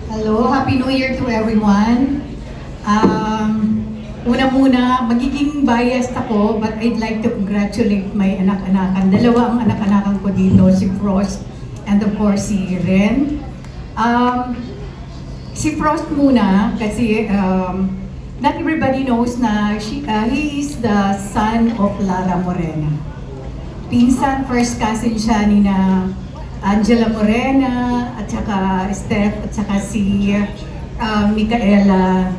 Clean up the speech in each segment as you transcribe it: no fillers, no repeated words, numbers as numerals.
Hello, Happy New Year to everyone. Una muna, magiging biased ako, but I'd like to congratulate my anak-anakan. Dalawa ang anak-anakan ko dito, si Frost and of course si Ren. Si Frost muna, kasi not everybody knows na he is the son of Lara Morena. Pinsan, first cousin siya ni na Angela Morena, at saka Steph, at saka si Micaela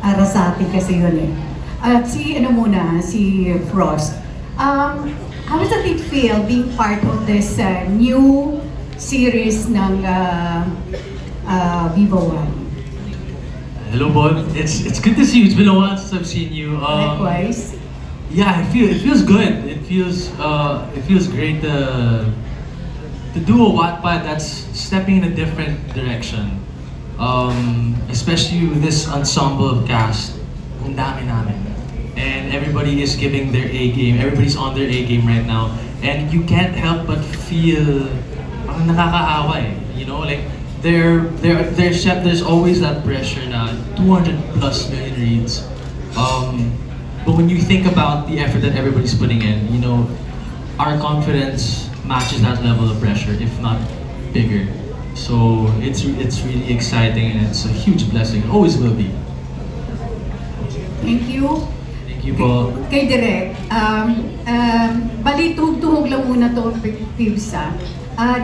Arasati kasi yun eh. At si Frost. How does it feel being part of this new series ng Vivo One? Hello, Bon. It's good to see you. It's been a while since I've seen you. Likewise. Yeah, it feels good. It feels great to do a Wattpad that's stepping in a different direction. Especially with this ensemble of cast. Ang dami namin. And everybody is giving their A game. Everybody's on their A game right now. And you can't help but feel parang nakakaawa eh. You know, like there's always that pressure na 200 plus million reads. But when you think about the effort that everybody's putting in, you know, our confidence matches that level of pressure, if not bigger. So it's really exciting and it's a huge blessing. It always will be. Thank you. Thank you, Paul. Kay Direk, bali tuhog-tuhog lang muna to, Pibsa.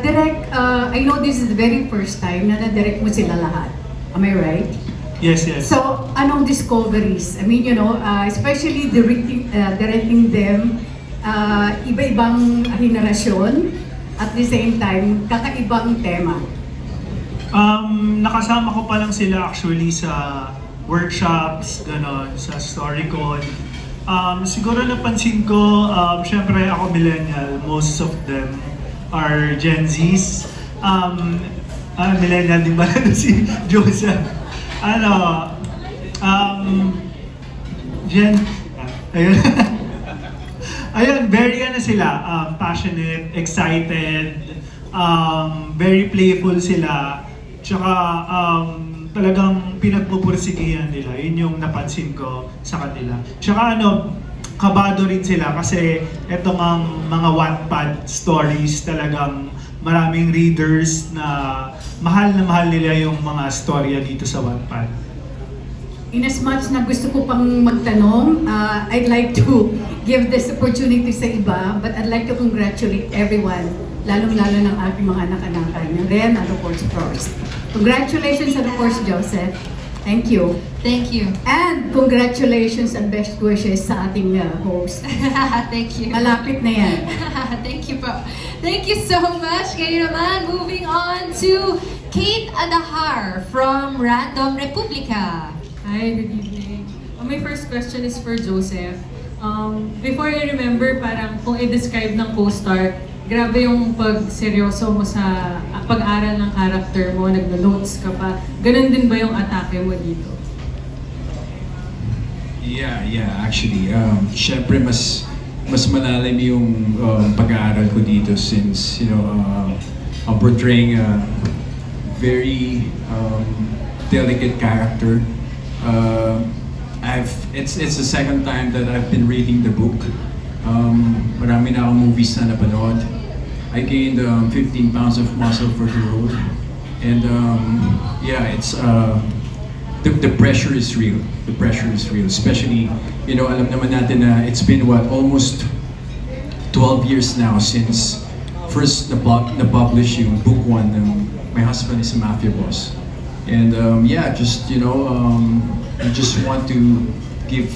Direk, I know this is the very first time na na-direct mo sila lahat. Am I right? Yes, yes. So, anong discoveries? I mean, you know, especially directing them, iba-ibang henerasyon, at the same time, kakaibang tema. Nakasama ko pa lang sila actually sa workshops, ganon, sa StoryCon. Siguro napansin ko, syempre ako millennial, most of them are Gen Zs. Millennial din ba si Joseph? Ayun. Ayun, very sila, passionate, excited, very playful sila, tsaka talagang pinagpupursigihan nila. Yun yung napansin ko sa kanila. Tsaka kabado rin sila kasi etong ang mga Wattpad stories talagang maraming readers na mahal nila yung mga storya dito sa Wattpad. In as much na gusto ko pang magtanong, I'd like to give this opportunity sa iba, but I'd like to congratulate everyone, lalong-lalo ng aking mga anak-anakan, Ren and of course Frost. Congratulations and of course Joseph. Thank you. Thank you. And congratulations and best wishes sa ating host. Thank you. Malapit na yan. Thank you po. Thank you so much. Kayo naman, moving on to Kate Adahar from Random Republica. Hi, good evening. My first question is for Joseph. Before I remember, parang kung i-describe ng co-star, grabe yung pag-seryoso mo sa pag-aral ng character mo, nagno-notes ka pa. Ganun din ba yung atake mo dito? Yeah, actually. Syempre mas malalim yung pag-aaral ko dito since, you know, I'm portraying a very delicate character. It's the second time that I've been reading the book. Marami na akong movies na napanood. I gained 15 pounds of muscle for the role. And yeah, it's the pressure is real. The pressure is real. Especially, you know, alam naman natin na it's been almost 12 years now since first na-publish yung book 1 ng My Husband is a Mafia Boss. And yeah, just, you know, you just want to give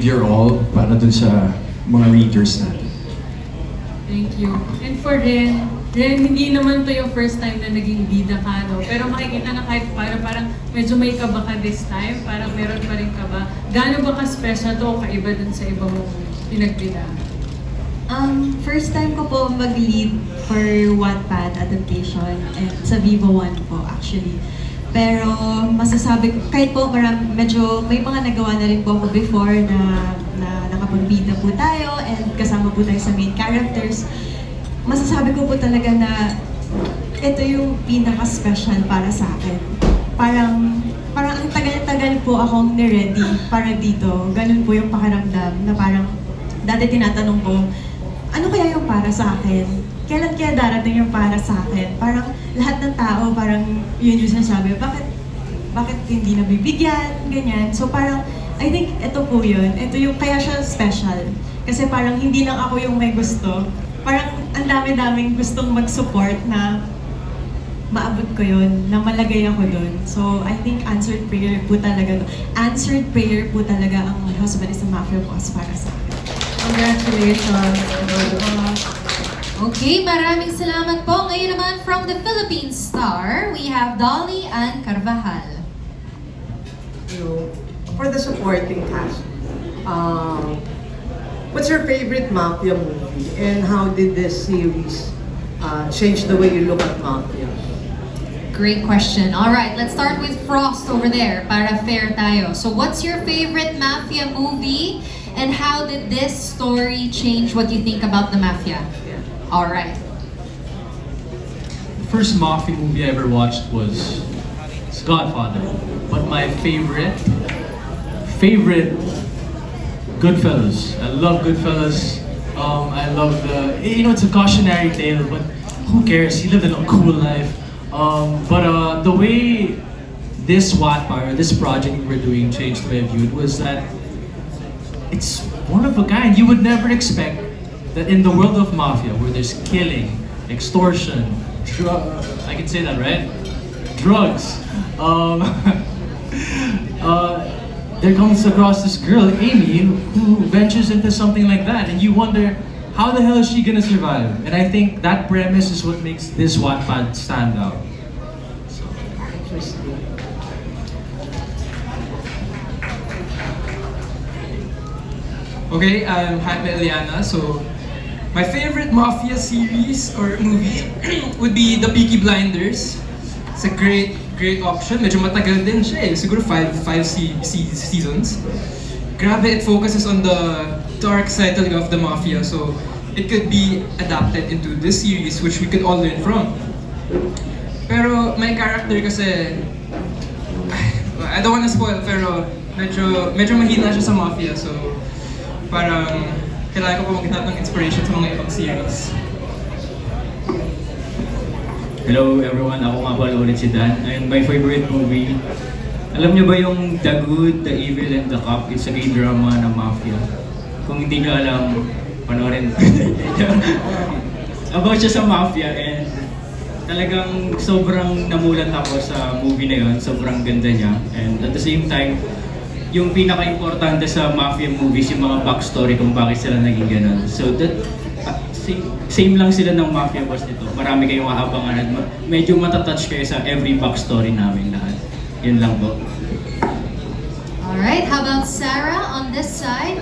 your all para dun sa mga readers natin. Thank you. And for Ren, hindi naman to yung first time na naging bida ka, no? Pero makikita na kahit parang medyo may kaba ka this time, parang meron pa rin kaba. Gaano ba ka-special to o kaiba dun sa iba mong pinagbida? First time ko po mag-lead for Wattpad adaptation and sa Vivo One po actually. Pero masasabi ko, kahit po medyo may mga nagawa na rin po ako before na nakapagbida po tayo and kasama po tayo sa main characters. masasabi ko po talaga na ito yung pinaka-special para sa akin. Parang ang tagal-tagal po akong ni-ready para dito. Ganun po yung pakiramdam na parang dati tinatanong ko, ano kaya yung para sa akin? Kailan kaya darating yung para sa akin? Parang lahat ng tao, parang yun yung sinasabi, bakit hindi nabibigyan, ganyan. So parang, I think ito po yun. Ito yung, kaya siya special. Kasi parang hindi lang ako yung may gusto. Parang ang dami-daming gustong mag-support na maabot ko yun, na malagay ako dun. So I think answered prayer po talaga. Answered prayer po talaga ang My Husband is a Mafia Boss para sa akin. Congratulations. Okay, maraming salamat po. Ngayon naman from the Philippine Star, we have Dolly Ann Carvajal. You know, for the supporting cast, what's your favorite mafia movie, and how did this series change the way you look at mafia? Great question. All right, let's start with Frost over there para fair tayo. So what's your favorite mafia movie and how did this story change what you think about the mafia? All right. The first mafia movie I ever watched was Godfather. But my favorite, Goodfellas. I love Goodfellas. I love it's a cautionary tale, but who cares? He lived a cool life. But the way this Wattpire, this project we're doing changed the way I viewed was that it's one of a kind. You would never expect that in the world of mafia, where there's killing, extortion, I can say that, right? Drugs. There comes across this girl, Amy, who ventures into something like that, and you wonder, how the hell is she gonna survive? And I think that premise is what makes this Wattpad stand out. So. Interesting. Okay, I'm Jaime Eliana. So, my favorite mafia series or movie would be The Peaky Blinders. It's a great option. Medyo matagal din siya eh. Siguro five seasons. Grabe, it focuses on the dark side talaga of the mafia. So, it could be adapted into this series which we could all learn from. Pero my character kasi, I don't wanna spoil, pero medyo mahina siya sa mafia. So, parang kailangan ko pa maghanap ng inspiration sa mga ibang series. Hello everyone, ako nga pala ulit si Dan. And my favorite movie, alam niyo ba yung The Good, The Evil, and The Cop? It's a K-drama na mafia. Kung hindi niyo alam, panoorin. About siya sa mafia and talagang sobrang namulat ako sa movie na yun. Sobrang ganda niya. And at the same time, yung pinaka-importante sa mafia movies, yung mga backstory kung bakit sila naging ganun. So that, same lang sila ng mafia boss nito. Marami kayong aabangan at medyo matatouch kayo sa every backstory namin lahat. Yun lang po. All right, how about Sarah on this side?